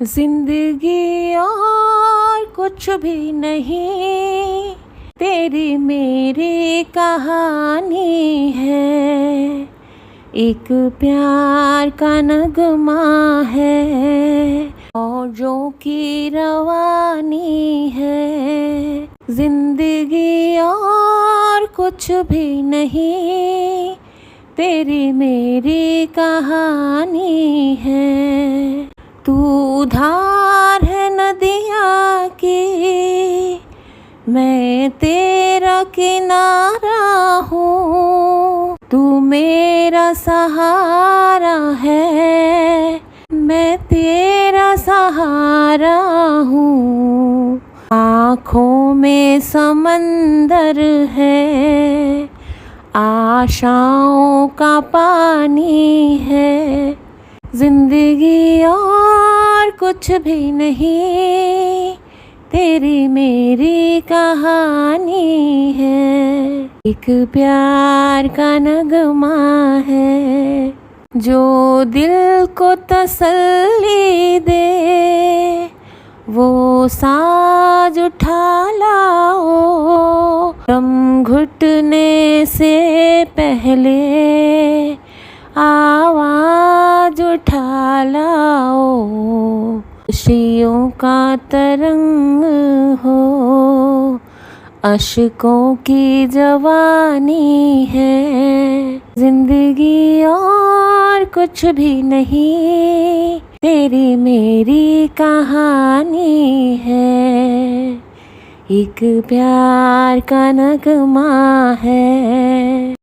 जिंदगी और कुछ भी नहीं, तेरी मेरी कहानी है। एक प्यार का नगमा है और जो की रवानी है। जिंदगी और कुछ भी नहीं, तेरी मेरी कहानी है। तू उधार है नदिया की, मैं तेरा किनारा हूँ। तू मेरा सहारा है, मैं तेरा सहारा हूँ। आँखों में समंदर है, आशाओं का पानी है। जिंदगी और कुछ भी नहीं, तेरी मेरी कहानी है। एक प्यार का नगमा है जो दिल को तसल्ली दे। वो साज उठा लाओ, दम घुटने से पहले आवाज उठा लाओ। खुशियों का तरंग हो, अश्कों की जवानी है। जिंदगी और कुछ भी नहीं, तेरी मेरी कहानी है। एक प्यार का नगमा है।